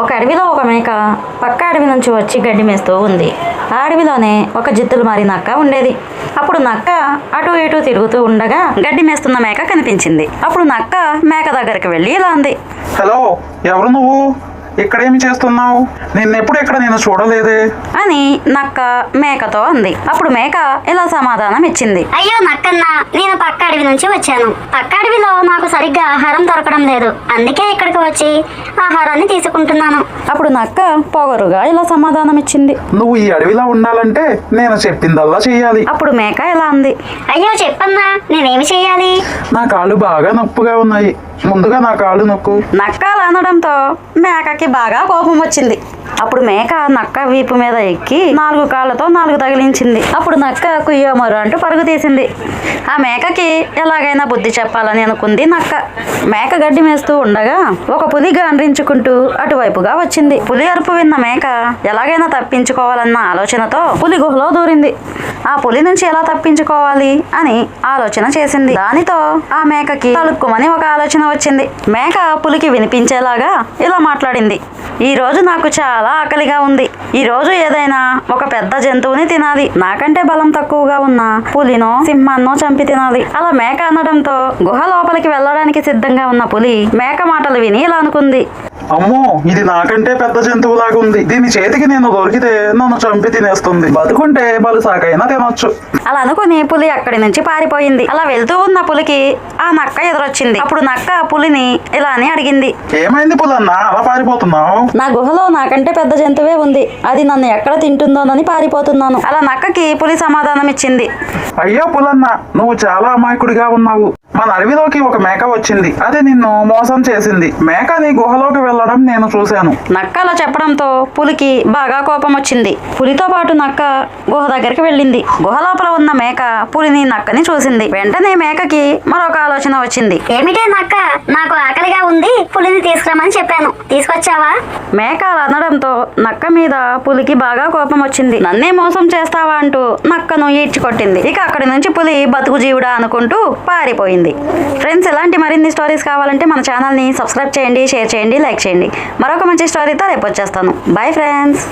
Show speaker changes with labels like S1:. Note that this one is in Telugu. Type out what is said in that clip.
S1: ఒక అడవిలో ఒక మేక పక్క అడవి నుంచి వచ్చి గడ్డి మేస్తూ ఉంది. ఆ అడవిలోనే ఒక జిత్తులు మారి నక్క ఉండేది. అప్పుడు నక్క అటు ఇటు తిరుగుతూ ఉండగా గడ్డి మేస్తున్న మేక కనిపించింది. అప్పుడు నక్క మేక దగ్గరికి వెళ్ళి ఇలా అంది,
S2: హలో, ఎవరు నువ్వు? ఇక్కడేమి చేస్తున్నావు? నిన్నెప్పుడు ఇక్కడ నేను చూడలేదే
S1: అని నక్క మేకతో అంది. అప్పుడు మేక ఇలా సమాధానం ఇచ్చింది,
S3: అయ్యో నక్కన్న, నేను పక్క అడవి నుంచి వచ్చాను. పక్క అడవిలో నాకు సరిగ్గా ఆహారం దొరకడం లేదు, అందుకే ఇక్కడికి వచ్చి ఆహారాన్ని తీసుకుంటున్నాను.
S1: అప్పుడు నక్క పొగరుగా ఇలా సమాధానం ఇచ్చింది.
S2: నువ్వు ఈ అడవిలో ఉండాలంటే నేను చెప్పిందల్లా చెయ్యాలి.
S1: అప్పుడు మేక ఇలా అంది,
S3: అయ్యో చెప్పన్నా, నేనేమి చెయ్యాలి?
S2: నా కాళ్ళు బాగా నొప్పుగా ఉన్నాయి, ముందుగా నా కాళ్ళు నొక్కు.
S1: నక్క అలా అనడంతో మేకకి బాగా కోపం వచ్చింది. అప్పుడు మేక నక్క వీపు మీద ఎక్కి 4 కాళ్ళతో 4 తగిలించింది. అప్పుడు నక్క కుయ్యోమరు అంటూ పరుగు తీసింది. ఆ మేకకి ఎలాగైనా బుద్ధి చెప్పాలని అనుకుంది నక్క. మేక గడ్డి మేస్తూ ఉండగా ఒక పులి గాండ్రించుకుంటూ అటువైపుగా వచ్చింది. పులి అరుపు విన్న మేక ఎలాగైనా తప్పించుకోవాలన్న ఆలోచనతో పులి గుహలో దూరింది. ఆ పులి నుంచి ఎలా తప్పించుకోవాలి అని ఆలోచన చేసింది. దానితో ఆ మేకకి తలుక్కుమని ఒక ఆలోచన వచ్చింది. మేక పులికి వినిపించేలాగా ఇలా మాట్లాడింది, ఈ రోజు నాకు చాలా ఆకలిగా ఉంది. ఈ రోజు ఏదైనా ఒక పెద్ద జంతువుని తినాలి. నాకంటే బలం తక్కువగా ఉన్న పులినో సింహాన్నో చంపి తినాలి. అలా మేక అనడంతో గుహ లోపలికి వెళ్ళడానికి సిద్ధంగా ఉన్న పులి మేక మాటలు విని ఇలా అనుకుంది,
S2: అమ్మో, ఇది నాకంటే పెద్ద జంతువులాగా ఉంది. దీని చేతికి నేను దొరికితే నన్ను చంపి తినేస్తుంది. బతుకుంటే బలు సాకైనా తినొచ్చు.
S1: అలా అనుకుని పులి అక్కడి నుంచి పారిపోయింది. అలా వెళ్తూ ఉన్న పులికి ఆ నక్క ఎదురొచ్చింది. అప్పుడు నక్క పులిని ఇలా అని అడిగింది,
S2: ఏమైంది పులన్నా, అలా పారిపోతున్నావు?
S1: నా గుహలో నాకంటే పెద్ద జంతువే ఉంది, అది నన్ను ఎక్కడ తింటుందోనని పారిపోతున్నాను. అలా నక్కకి పులి సమాధానం ఇచ్చింది,
S2: అయ్యో పులన్న, నువ్వు చాలా అమాయకుడిగా ఉన్నావు. మన అడవిలోకి ఒక మేక వచ్చింది, అది నిన్ను మోసం చేసింది. మేక నీ గుహలోకి వెళ్ళడం నేను చూశాను.
S1: నక్క అలా చెప్పడంతో పులికి బాగా కోపం వచ్చింది. పులితో పాటు నక్క గుహ దగ్గరికి వెళ్ళింది. గుహ లోపల ఉన్న మేక పులిని నక్కని చూసింది. వెంటనే మేకకి మరొక ఆలోచన వచ్చింది.
S3: ఏమిటే నక్క, నాకు ఆకలిగా ఉంది, పులిని తీసుకురామని చెప్పాను, తీసుకొచ్చావా?
S1: మేక అలా అనడంతో నక్క మీద పులికి బాగా కోపం వచ్చింది. నన్నే మోసం చేస్తావా అంటూ నక్కను ఈడ్చికొట్టింది. ఇక అక్కడి నుంచి పులి బతుకు జీవుడా అనుకుంటూ పారిపోయింది. ఫ్రెండ్స్, ఇలాంటి మరిన్ని స్టోరీస్ కావాలంటే మన ఛానల్ని సబ్స్క్రైబ్ చేయండి, షేర్ చేయండి, లైక్ చేయండి. మరొక మంచి స్టోరీతో రేపు వచ్చేస్తాను. Bye friends.